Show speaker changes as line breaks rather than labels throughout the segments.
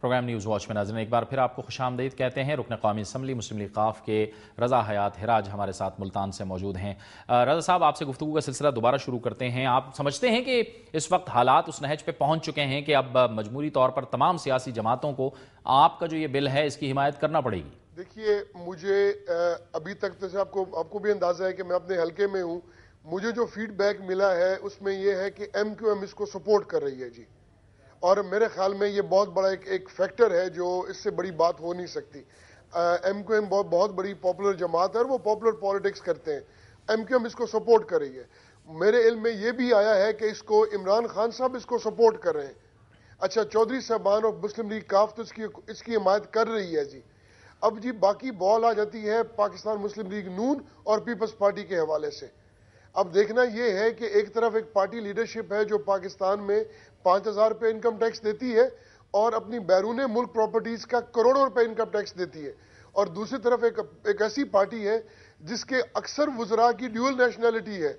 Programme news watch میں ناظرین ایک بار پھر آپ کو خوش آمدید کہتے ہیں۔ رکن قومی اسمبلی مسلم لیگ ق کے رضا حیات ہراج ہمارے ساتھ ملتان سے موجود ہیں۔ رضا صاحب، آپ سے گفتگو کا سلسلہ دوبارہ شروع کرتے ہیں۔ آپ سمجھتے ہیں کہ اس وقت حالات اس نہج پہ پہنچ چکے ہیں کہ اب مجموعی طور پر تمام سیاسی جماعتوں کو آپ کا جو یہ بل ہے اس کی حمایت کرنا پڑے گی؟
دیکھیے، مجھے ابھی تک جیسے آپ کو بھی اندازہ ہے کہ میں اپنے حلقے میں ہوں، مجھے جو فیڈ بیک ملا ہے اس میں یہ ہے کہ ایم کیو ایم اس کو سپورٹ کر رہی ہے جی، اور میرے خیال میں یہ بہت بڑا ایک فیکٹر ہے جو اس سے بڑی بات ہو نہیں سکتی۔ ایم کیو ایم بہت بڑی پاپولر جماعت ہے اور وہ پاپولر پالیٹکس کرتے ہیں۔ ایم کیو ایم اس کو سپورٹ کر رہی ہے۔ میرے علم میں یہ بھی آیا ہے کہ اس کو عمران خان صاحب اس کو سپورٹ کر رہے ہیں۔ اچھا، چودھری صاحبان اور مسلم لیگ ق تو اس کی حمایت کر رہی ہے جی۔ اب جی باقی بال آ جاتی ہے پاکستان مسلم لیگ نون اور پیپلز پارٹی کے حوالے سے۔ اب دیکھنا یہ ہے کہ ایک طرف ایک پارٹی لیڈرشپ ہے جو پاکستان میں 5,000 روپے انکم ٹیکس دیتی ہے اور اپنی بیرون ملک پراپرٹیز کا کروڑوں روپے انکم ٹیکس دیتی ہے، اور دوسری طرف ایک ایسی پارٹی ہے جس کے اکثر وزراء کی ڈیول نیشنلٹی ہے۔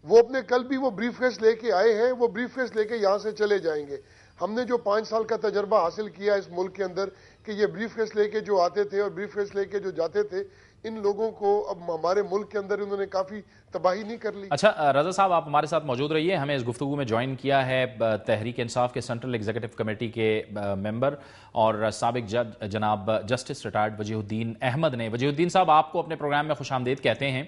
وہ اپنے کل بھی وہ بریف کیس لے کے آئے ہیں، وہ بریف کیس لے کے یہاں سے چلے جائیں گے۔ ہم نے جو 5 سال کا تجربہ حاصل کیا اس ملک کے اندر کہ یہ بریف کیس لے کے جو آتے تھے اور بریف کیس لے کے جو جاتے تھے، ان لوگوں کو اب ہمارے ملک کے اندر انہوں نے کافی تباہی نہیں کر لی۔
اچھا رضا صاحب، آپ ہمارے ساتھ موجود رہیے۔ ہمیں اس گفتگو میں جوائن کیا ہے تحریک انصاف کے سینٹرل ایگزیکٹو کمیٹی کے ممبر اور سابق جج جناب جسٹس ریٹائرڈ وجیہ الدین احمد نے۔ وجیہ الدین صاحب، آپ کو اپنے پروگرام میں خوش آمدید کہتے ہیں۔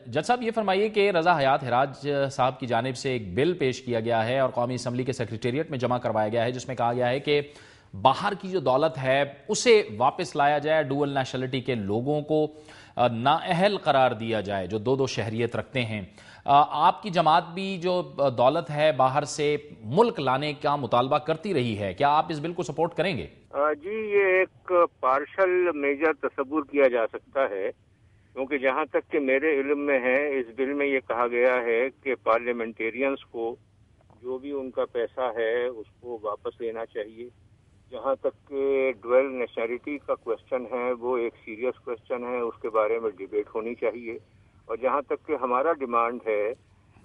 جج صاحب، یہ فرمائیے کہ رضا حیات ہراج صاحب کی جانب سے ایک بل پیش کیا گیا ہے اور قومی اسمبلی کے سیکریٹریٹ میں جمع کروایا گیا ہے، جس میں کہا گیا ہے کہ باہر کی جو دولت ہے اسے واپس لایا جائے، ڈوئل نیشنلٹی کے لوگوں کو نااہل قرار دیا جائے جو دو شہریت رکھتے ہیں۔ آپ کی جماعت بھی جو دولت ہے باہر سے ملک لانے کا مطالبہ کرتی رہی ہے، کیا آپ اس بل کو سپورٹ کریں گے؟
جی، یہ ایک پارشل میجر تصور کیا جا سکتا ہے، کیونکہ جہاں تک کہ میرے علم میں ہے اس بل میں یہ کہا گیا ہے کہ پارلیمنٹیرینز کو جو بھی ان کا پیسہ ہے اس کو واپس لینا چاہیے۔ جہاں تک کہ ڈویل نیشنلٹی کا کوشچن ہے وہ ایک سیریس کوشچن ہے، اس کے بارے میں ڈیبیٹ ہونی چاہیے۔ اور جہاں تک کہ ہمارا ڈیمانڈ ہے،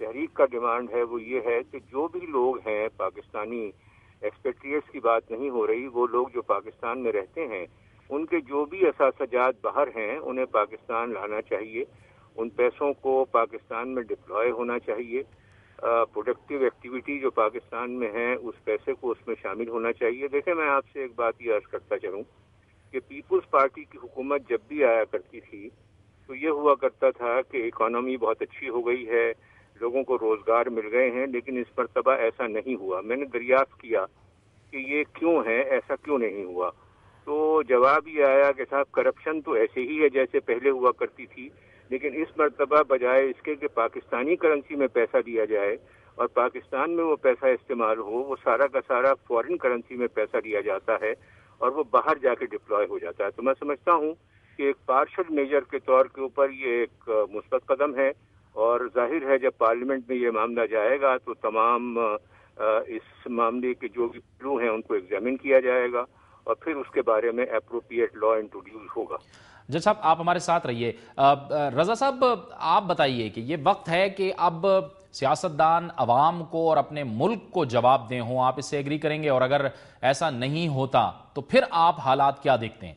تحریک کا ڈیمانڈ ہے، وہ یہ ہے کہ جو بھی لوگ ہیں پاکستانی، ایکسپیٹریٹس کی بات نہیں ہو رہی، وہ لوگ جو پاکستان میں رہتے ہیں ان کے جو بھی اثاثجات باہر ہیں انہیں پاکستان لانا چاہیے۔ ان پیسوں کو پاکستان میں ڈپلوائے ہونا چاہیے۔ پروڈکٹیو ایکٹیویٹی جو پاکستان میں ہے اس پیسے کو اس میں شامل ہونا چاہیے۔ دیکھیں، میں آپ سے ایک بات یہ عرض کرتا چلوں کہ پیپلز پارٹی کی حکومت جب بھی آیا کرتی تھی تو یہ ہوا کرتا تھا کہ اکانومی بہت اچھی ہو گئی ہے، لوگوں کو روزگار مل گئے ہیں، لیکن اس مرتبہ ایسا نہیں ہوا۔ میں نے دریافت کیا کہ یہ کیوں ہے، ایسا کیوں نہیں ہوا، تو جواب یہ آیا کہ صاحب کرپشن تو ایسے ہی ہے جیسے پہلے ہوا کرتی تھی، لیکن اس مرتبہ بجائے اس کے کہ پاکستانی کرنسی میں پیسہ دیا جائے اور پاکستان میں وہ پیسہ استعمال ہو، وہ سارا کا سارا فورن کرنسی میں پیسہ دیا جاتا ہے اور وہ باہر جا کے ڈپلوائے ہو جاتا ہے۔ تو میں سمجھتا ہوں کہ ایک پارشل میجر کے طور کے اوپر یہ ایک مثبت قدم ہے، اور ظاہر ہے جب پارلیمنٹ میں یہ معاملہ جائے گا تو تمام اس معاملے کے جو بھی پہلو ہیں ان کو ایگزامن کیا جائے گا اور پھر اس کے بارے میں اپروپریٹ لا انٹروڈیوس ہوگا۔
جج صاحب، آپ ہمارے ساتھ رہیے۔ رضا صاحب، آپ بتائیے کہ یہ وقت ہے کہ اب سیاستدان عوام کو اور اپنے ملک کو جواب دیں ہوں، آپ اس سے ایگری کریں گے؟ اور اگر ایسا نہیں ہوتا تو پھر آپ حالات کیا دیکھتے ہیں؟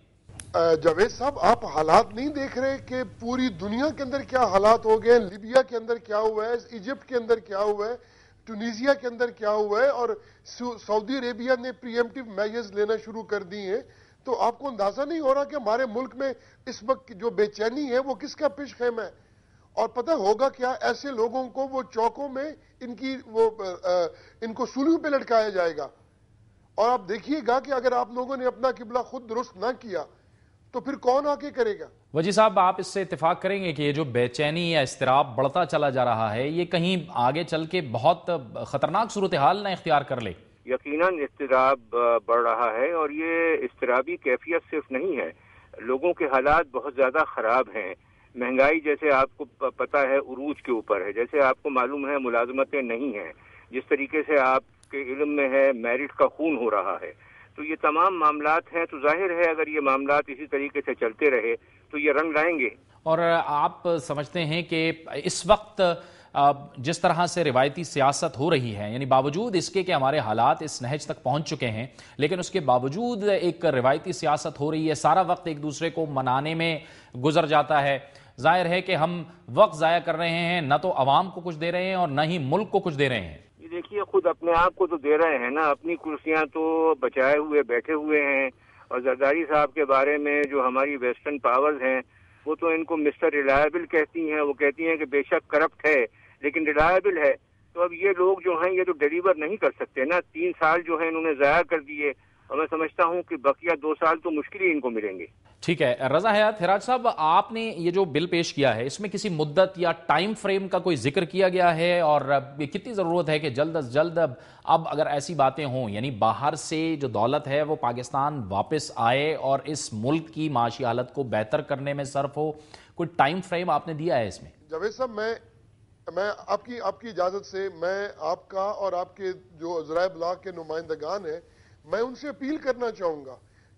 جاوید صاحب، آپ حالات نہیں دیکھ رہے کہ پوری دنیا کے اندر کیا حالات ہو گئے ہیں؟ لیبیا کے اندر کیا ہوا ہے، ایجپٹ کے اندر کیا ہوا ہے، ٹونیزیا کے اندر کیا ہوا ہے، اور سعودی عربیہ نے پری ایمپٹیو میجرز لینا شروع کر دی ہیں۔ تو آپ کو اندازہ نہیں ہو رہا کہ ہمارے ملک میں اس وقت جو بے چینی ہے وہ کس کا پیش خیم ہے؟ اور پتہ ہوگا کیا، ایسے لوگوں کو وہ چوکوں میں ان کو سولیوں پہ لٹکایا جائے گا۔ اور آپ دیکھیے گا کہ اگر آپ لوگوں نے اپنا قبلہ خود درست نہ کیا تو پھر کون آ کے کرے گا؟
وجی صاحب، آپ اس سے اتفاق کریں گے کہ یہ جو بے چینی یا اضطراب بڑھتا چلا جا رہا ہے یہ کہیں آگے چل کے بہت خطرناک صورتحال نہ اختیار کر لے؟
یقیناً اضطراب بڑھ رہا ہے، اور یہ اضطرابی کیفیت صرف نہیں ہے، لوگوں کے حالات بہت زیادہ خراب ہیں۔ مہنگائی جیسے آپ کو پتہ ہے عروج کے اوپر ہے، جیسے آپ کو معلوم ہے ملازمتیں نہیں ہیں، جس طریقے سے آپ کے علم میں ہے میرٹ کا خون ہو رہا ہے۔ تو یہ تمام معاملات ہیں، تو ظاہر ہے اگر یہ معاملات اسی طریقے سے چلتے رہے تو یہ رنگ لائیں گے۔
اور آپ سمجھتے ہیں کہ اس وقت جس طرح سے روایتی سیاست ہو رہی ہے، یعنی باوجود اس کے کہ ہمارے حالات اس نہج تک پہنچ چکے ہیں، لیکن اس کے باوجود ایک روایتی سیاست ہو رہی ہے، سارا وقت ایک دوسرے کو منانے میں گزر جاتا ہے. ظاہر ہے کہ ہم وقت ضائع کر رہے ہیں، نہ تو عوام کو کچھ دے رہے ہیں اور نہ ہی ملک کو کچھ دے رہے ہیں.
دیکھیے خود اپنے آپ کو تو دے رہے ہیں نا، اپنی کرسیاں تو بچائے ہوئے بیٹھے ہوئے ہیں. اور زرداری صاحب کے بارے میں جو ہماری ویسٹرن پاورز ہیں وہ تو ان کو مسٹر ریلائبل کہتی ہیں. وہ کہتی ہیں کہ بے شک کرپٹ ہے لیکن ریلائبل ہے. تو اب یہ لوگ جو ہیں یہ تو ڈیلیور نہیں کر سکتے نا. 3 سال جو ہیں انہوں نے ضائع کر دیے اور میں سمجھتا ہوں کہ بقیہ 2 سال تو مشکل ہی ان کو ملیں گے.
ٹھیک ہے. رضا حیات ہراج صاحب، آپ نے یہ جو بل پیش کیا ہے اس میں کسی مدت یا ٹائم فریم کا کوئی ذکر کیا گیا ہے، اور کتنی ضرورت ہے کہ جلد از جلد اب اگر ایسی باتیں ہوں، یعنی باہر سے جو دولت ہے وہ پاکستان واپس آئے اور اس ملک کی معاشی حالت کو بہتر کرنے میں صرف ہو، کوئی ٹائم فریم آپ نے دیا ہے اس میں؟
جاوید صاحب، میں آپ کی اجازت سے میں آپ کا اور آپ کے جو ذرائع ابلاغ کے نمائندگان ہیں، میں ان سے اپیل کرنا چاہوں گا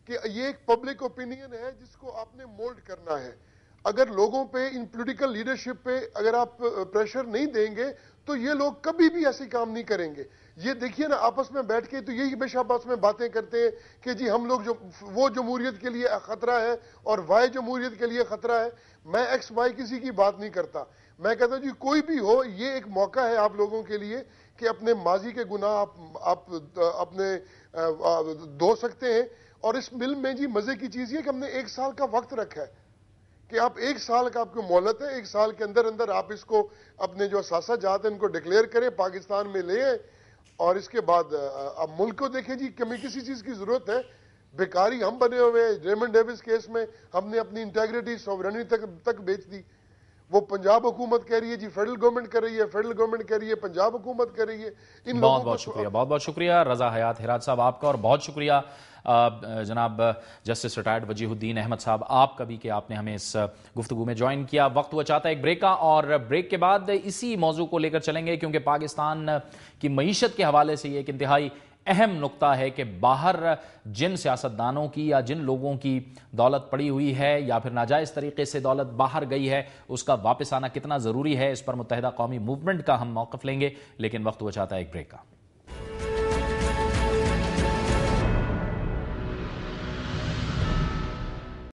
کہ یہ ایک پبلک اوپینین ہے جس کو آپ نے مولڈ کرنا ہے. اگر لوگوں پہ، ان پولیٹیکل لیڈرشپ پہ اگر آپ پریشر نہیں دیں گے تو یہ لوگ کبھی بھی ایسے کام نہیں کریں گے. یہ دیکھیے نا، آپس میں بیٹھ کے تو یہی ہمیشہ آپس میں باتیں کرتے ہیں کہ جی ہم لوگ وہ جمہوریت کے لیے خطرہ ہے اور وائی جمہوریت کے لیے خطرہ ہے. میں ایکس وائی کسی کی بات نہیں کرتا. میں کہتا ہوں جی کوئی بھی ہو، یہ ایک موقع ہے آپ لوگوں کے لیے کہ اپنے ماضی کے گناہ آپ اپنے دھو سکتے ہیں. اور اس بل میں جی مزے کی چیز یہ کہ ہم نے 1 سال کا وقت رکھا ہے کہ آپ 1 سال کا آپ کو مہلت ہے. 1 سال کے اندر آپ اس کو اپنے جو اثاثہ جات ہیں ان کو ڈکلیئر کریں، پاکستان میں لے آئیں، اور اس کے بعد اب ملک کو دیکھیں. جی کمی کسی چیز کی ضرورت ہے؟ بیکاری ہم بنے ہوئے ہیں. ریمنڈ ڈیوس کیس میں ہم نے اپنی انٹیگریٹی، سوورنٹی تک بیچ دی. وہ پنجاب حکومت کہہ رہی ہے جی فیڈرل گورنمنٹ کر رہی ہے، فیڈرل گورنمنٹ کہہ رہی ہے پنجاب حکومت کر رہی ہے.
بہت بہت شکریہ رضا حیات ہراج صاحب آپ کا، اور بہت شکریہ جناب جسٹس ریٹائرڈ وجیہ الدین احمد صاحب آپ کا بھی کہ آپ نے ہمیں اس گفتگو میں جوائن کیا. وقت ہوا چاہتا ہے ایک بریک کا، اور بریک کے بعد اسی موضوع کو لے کر چلیں گے، کیونکہ پاکستان کی معیشت کے حوالے سے یہ ایک انتہائی اہم نقطہ ہے کہ باہر جن سیاستدانوں کی یا جن لوگوں کی دولت پڑی ہوئی ہے یا پھر ناجائز طریقے سے دولت باہر گئی ہے، اس کا واپس آنا کتنا ضروری ہے. اس پر متحدہ قومی موومنٹ کا ہم موقف لیں گے، لیکن وقت ہوا چاہتا ہے ایک بریک کا.